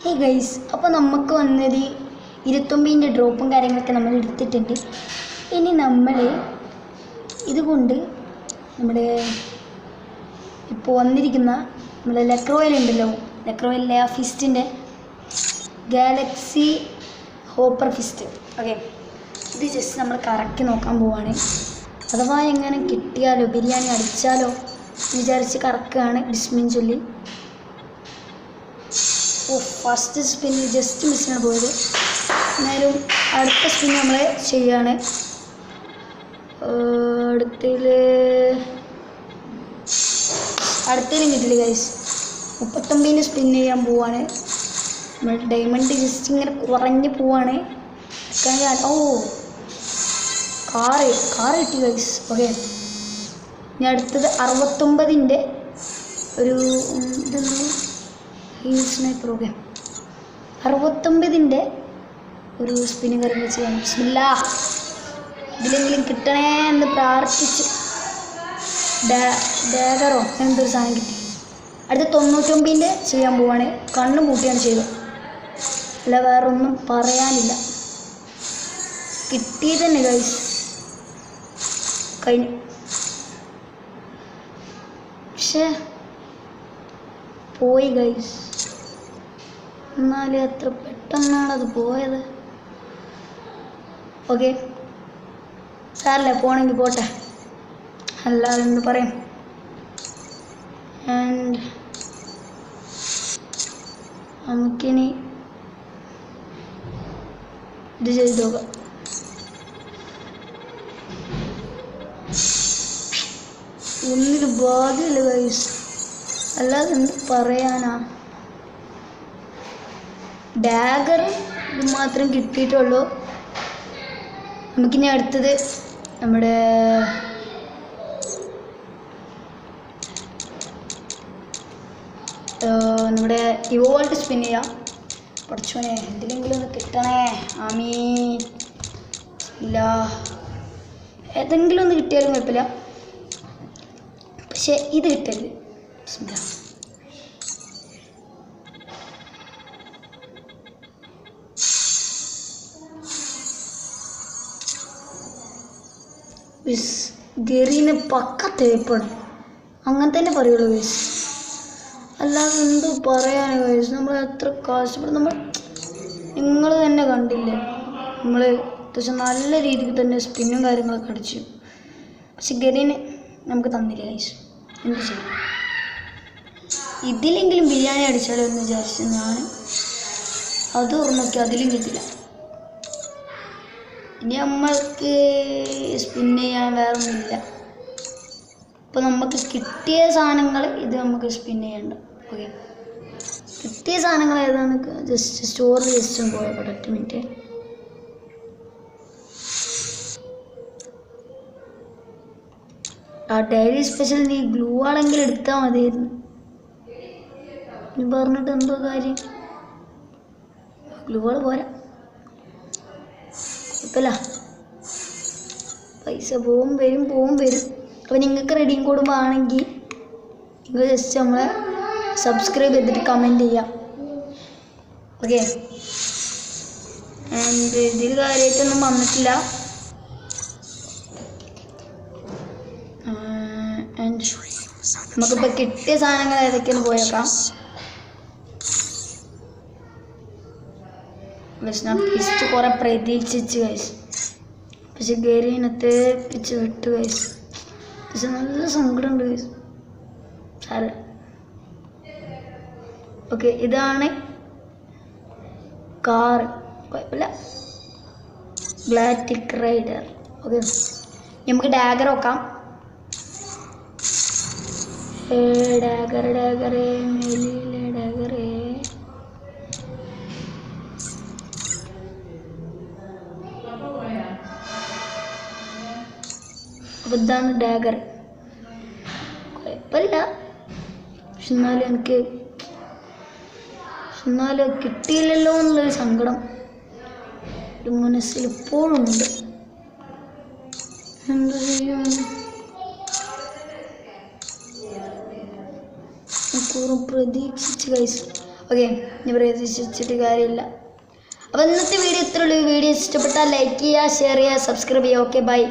Hey guys, അപ്പോൾ നമുക്ക് വന്നത് 29ൻ്റെ ഡ്രോപ്പും കാര്യങ്ങളൊക്കെ നമ്മൾ എടുത്തിട്ടുണ്ട്. ഇനി നമ്മൾ ഇതുകൊണ്ട് നമ്മുടെ ഇപ്പോൾ വന്നിരിക്കുന്ന നമ്മുടെ ലെക്രോയിലുണ്ടല്ലോ, ലെക്രോയിലെ ആ ഫിസ്റ്റിൻ്റെ ഗാലക്സി ഹോപ്പർ ഫിസ്റ്റ്. ഓക്കെ, ഇത് ജസ്റ്റ് നമ്മൾ കറക്കി നോക്കാൻ പോവാണ്. അഥവാ എങ്ങനെ കിട്ടിയാലോ ബിരിയാണി അടിച്ചാലോ വിചാരിച്ച് കറക്കുകയാണ്. ബിസ്മിൻ ചൊല്ലി. ഫസ്റ്റ് സ്പിന്നിൽ ജസ്റ്റ് മിസ്സിനാണ് പോയത്. എന്നാലും അടുത്ത സ്പിൻ നമ്മൾ ചെയ്യാണ്. അടുത്തതിലും കിട്ടില്ല ഗൈസ്. 39ൻ്റെ സ്പിൻ ചെയ്യാൻ പോവാണ്. നമ്മൾ ഡയമണ്ട് ജസ്റ്റ് ഇങ്ങനെ കുറഞ്ഞ് പോവാണ്. ഓ കാറ് കിട്ടി ഗൈസ്. ഓക്കെ, ഇനി അടുത്തത് 69ൻ്റെ ഒരു ഇതെന്തോ ഹീൽ സ്നൈപ്പർ. ഓക്കെ, 69ൻ്റെ ഒരു സ്പിന്നും കാര്യങ്ങൾ ചെയ്യാൻ. ബിസ്മില്ലാ, ഇതിലെങ്കിലും കിട്ടണേ എന്ന് പ്രാർത്ഥിച്ച് ഡാഗറോ എന്തൊരു സാധനം കിട്ടി. അടുത്ത 99ൻ്റെ ചെയ്യാൻ പോവാണ്. കണ്ണ് പൂട്ടിയാണ് ചെയ്തത്, അല്ല വേറെ ഒന്നും പറയാനില്ല. കിട്ടിയത് തന്നെ ഗൈസ്, കഴിഞ്ഞു. പക്ഷേ പോയി ഗൈസ്. എന്നാലും എത്ര പെട്ടെന്നാണത് പോയത്. ഓക്കെ, സാറല്ലേ, പോണെങ്കിൽ പോട്ടെ, അല്ലാതെ എന്ത് പറയും. ആൻഡ് നമുക്കിനി ഇത് ചെയ്ത് നോക്കാം. ഒന്നിന് ബാധ്യമില്ല ഗൈസ്, അല്ലാതെ എന്ത് പറയാനാ. ഡാഗർ ഇത് മാത്രം കിട്ടിയിട്ടുള്ളൂ. നമുക്കിനി അടുത്തത് നമ്മുടെ ഇവോൾട്ട് സ്പിൻ ചെയ്യാം. പഠിച്ചോനെ, എന്തിലെങ്കിലും ഒന്ന് കിട്ടണേ. ആമീൻ. ഇല്ല, ഏതെങ്കിലും ഒന്ന് കിട്ടിയാലും കുഴപ്പമില്ല, പക്ഷെ ഇത് കിട്ടരുത്. ഗെറീന് പക്ക തേപ്പാണ്, അങ്ങനെ തന്നെ പറയുള്ളൂ ഗൈസ്, അല്ലാതെ എന്ത് പറയാനാണ് ഗൈസ്. നമ്മൾ എത്ര കഷ്ടപ്പെടും. നിങ്ങൾ തന്നെ കണ്ടില്ലേ, നമ്മൾ അത്യാവശ്യം നല്ല രീതിക്ക് തന്നെ സ്പിന്നും കാര്യങ്ങളൊക്കെ അടിച്ചു. പക്ഷെ ഗെറീന് നമുക്ക് തന്നില്ല ഗൈസ്. എന്ത് ചെയ്യും, ഇതിലെങ്കിലും ബിരിയാണി അടിച്ചാലോ എന്ന് വിചാരിച്ചു ഞാൻ. അത് ഓർമ്മയ്ക്ക് അതിലും കിട്ടില്ല. ഇനി നമ്മൾക്ക് സ്പിൻ ചെയ്യാൻ വേറെ ഒന്നുമില്ല. അപ്പോൾ നമുക്ക് കിട്ടിയ സാധനങ്ങൾ ഇത് നമുക്ക് സ്പിൻ ചെയ്യണ്ട. ഓക്കെ, കിട്ടിയ സാധനങ്ങൾ ഏതാണെന്ന് ജസ്റ്റ് സ്റ്റോർ ജസ്റ്റ് പോയപ്പോൾ 10 മിനിറ്റ്. ആ ഡെയിലി സ്പെഷ്യൽ നീ ഗ്ലൂ ആണെങ്കിൽ എടുത്താൽ മതിയായിരുന്നു. നീ പറഞ്ഞിട്ട് എന്തോ കാര്യം, ഗ്ലൂ ആൾ പോരാ, കുഴപ്പമില്ല. പൈസ പോവും വരും. അപ്പോൾ നിങ്ങൾക്ക് റെഡീം കോഡ് വേണമെങ്കിൽ നിങ്ങൾ ജസ്റ്റ് നമ്മളെ സബ്സ്ക്രൈബ് ചെയ്തിട്ട് കമൻറ്റ് ചെയ്യാം. ഓക്കെ, ആൻഡ് ഇതിൽ കാര്യമായിട്ടൊന്നും വന്നിട്ടില്ല. ആൻഡ് നമുക്കിപ്പോൾ കിട്ടിയ സാധനങ്ങൾ ഏതൊക്കെയാണ് പോയേക്കാം. ഫിസ്റ്റ് കുറേ പ്രതീക്ഷിച്ച് ഗൈസ്, പക്ഷെ ഗെറീനെ തേപ്പിച്ച് വിട്ട് ഗൈസ്. പക്ഷെ നല്ല സങ്കടമുണ്ട് ഗൈസ്. സാര ഓക്കെ, ഇതാണ് കാർ, കുഴപ്പമില്ല. ഗ്ലാറ്റിക് റൈഡർ. ഓക്കെ, നമുക്ക് ഡാഗർ നോക്കാം. ഡാഗറേ മേലിലെ ഡാഗറേ. അപ്പോൾ ഇതാണ് ഡാഗർ, കുഴപ്പമില്ല. പക്ഷെ എന്നാലും കിട്ടിയില്ലല്ലോ എന്നുള്ളൊരു സങ്കടം ഒരു മനസ്സിൽ ഇപ്പോഴും ഉണ്ട്. എന്ത് ചെയ്യും, മണിക്കൂറും പ്രതീക്ഷിച്ച് ഗൈസ്. ഓക്കെ, ഇനി പ്രതീക്ഷിച്ചിട്ട് കാര്യമില്ല. അപ്പോൾ ഇന്നത്തെ വീഡിയോ ഇത്രയുള്ളൂ. വീഡിയോ ഇഷ്ടപ്പെട്ടാൽ ലൈക്ക് ചെയ്യുക, ഷെയർ ചെയ്യുക, സബ്സ്ക്രൈബ് ചെയ്യുക. Okay, by.